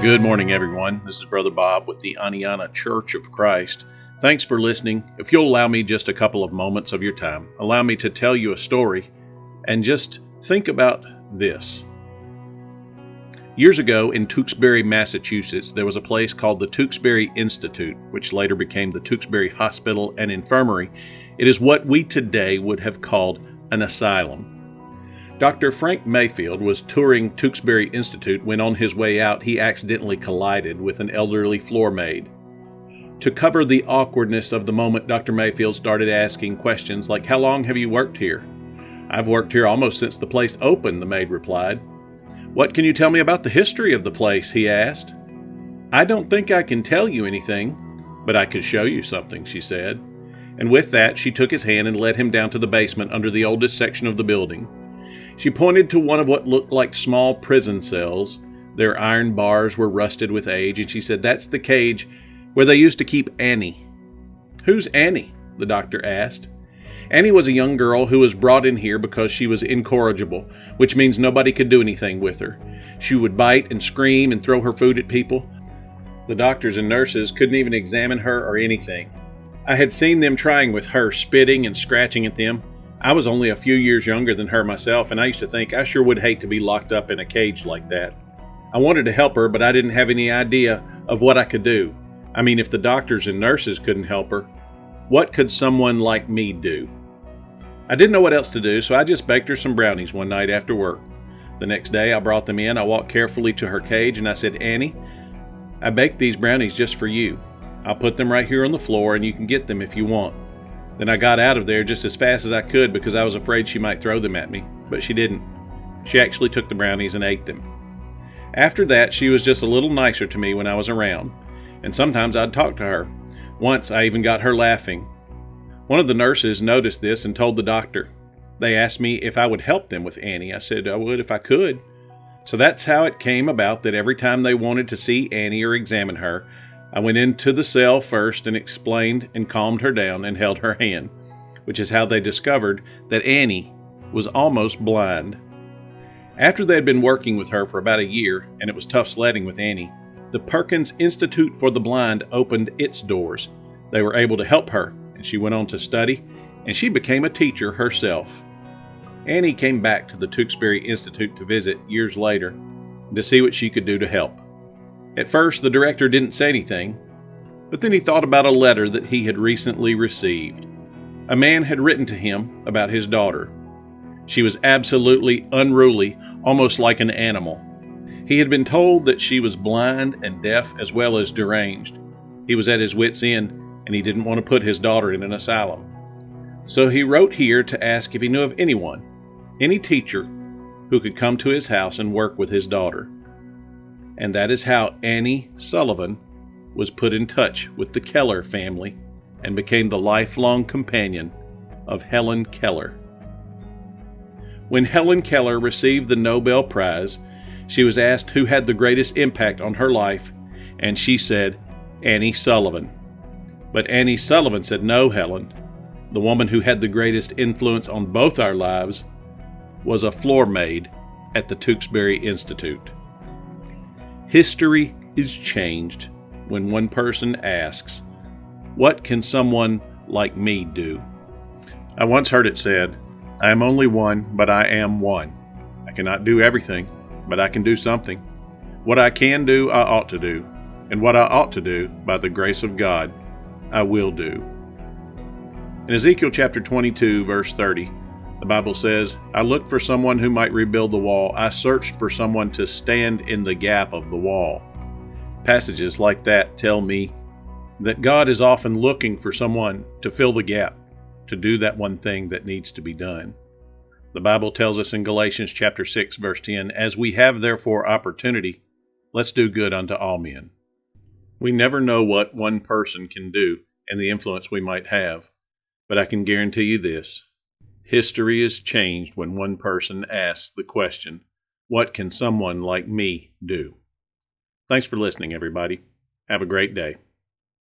Good morning, everyone. This is Brother Bob with the Aniana Church of Christ. Thanks for listening. If you'll allow me just a couple of moments of your time, allow me to tell you a story and just think about this. Years ago in Tewksbury, Massachusetts, there was a place called the Tewksbury Institute, which later became the Tewksbury Hospital and Infirmary. It is what we today would have called an asylum. Dr. Frank Mayfield was touring Tewksbury Institute when on his way out he accidentally collided with an elderly floor maid. To cover the awkwardness of the moment, Dr. Mayfield started asking questions like, "How long have you worked here?" "I've worked here almost since the place opened," the maid replied. "What can you tell me about the history of the place?" he asked. "I don't think I can tell you anything, but I could show you something," she said. And with that, she took his hand and led him down to the basement under the oldest section of the building. She pointed to one of what looked like small prison cells. Their iron bars were rusted with age, and she said, "That's the cage where they used to keep Annie." "Who's Annie?" the doctor asked. Annie was a young girl who was brought in here because she was incorrigible, which means nobody could do anything with her. She would bite and scream and throw her food at people. The doctors and nurses couldn't even examine her or anything. I had seen them trying with her, spitting and scratching at them. I was only a few years younger than her myself, and I used to think I sure would hate to be locked up in a cage like that. I wanted to help her, but I didn't have any idea of what I could do. I mean, if the doctors and nurses couldn't help her, what could someone like me do? I didn't know what else to do, so I just baked her some brownies one night after work. The next day, I brought them in. I walked carefully to her cage, and I said, "Annie, I baked these brownies just for you. I'll put them right here on the floor, and you can get them if you want." Then I got out of there just as fast as I could because I was afraid she might throw them at me, but she didn't. She actually took the brownies and ate them. After that, she was just a little nicer to me when I was around, and sometimes I'd talk to her. Once I even got her laughing. One of the nurses noticed this and told the doctor. They asked me if I would help them with Annie. I said I would if I could. So that's how it came about that every time they wanted to see Annie or examine her, I went into the cell first and explained and calmed her down and held her hand, which is how they discovered that Annie was almost blind. After they had been working with her for about a year, and it was tough sledding with Annie, the Perkins Institute for the Blind opened its doors. They were able to help her, and she went on to study, and she became a teacher herself. Annie came back to the Tewksbury Institute to visit years later to see what she could do to help. At first, the director didn't say anything, but then he thought about a letter that he had recently received. A man had written to him about his daughter. She was absolutely unruly, almost like an animal. He had been told that she was blind and deaf as well as deranged. He was at his wit's end, and he didn't want to put his daughter in an asylum. So he wrote here to ask if he knew of anyone, any teacher, who could come to his house and work with his daughter. And that is how Annie Sullivan was put in touch with the Keller family and became the lifelong companion of Helen Keller. When Helen Keller received the Nobel Prize, she was asked who had the greatest impact on her life, and she said, "Annie Sullivan." But Annie Sullivan said, "No, Helen. The woman who had the greatest influence on both our lives was a floor maid at the Tewksbury Institute." History is changed when one person asks, "What can someone like me do?" I once heard it said, "I am only one, but I am one. I cannot do everything, but I can do something. What I can do, I ought to do. And what I ought to do, by the grace of God, I will do." In Ezekiel chapter 22, verse 30, the Bible says, "I looked for someone who might rebuild the wall. I searched for someone to stand in the gap of the wall." Passages like that tell me that God is often looking for someone to fill the gap, to do that one thing that needs to be done. The Bible tells us in Galatians chapter 6, verse 10, "As we have therefore opportunity, let's do good unto all men." We never know what one person can do and the influence we might have, but I can guarantee you this. History is changed when one person asks the question, "What can someone like me do?" Thanks for listening, everybody. Have a great day.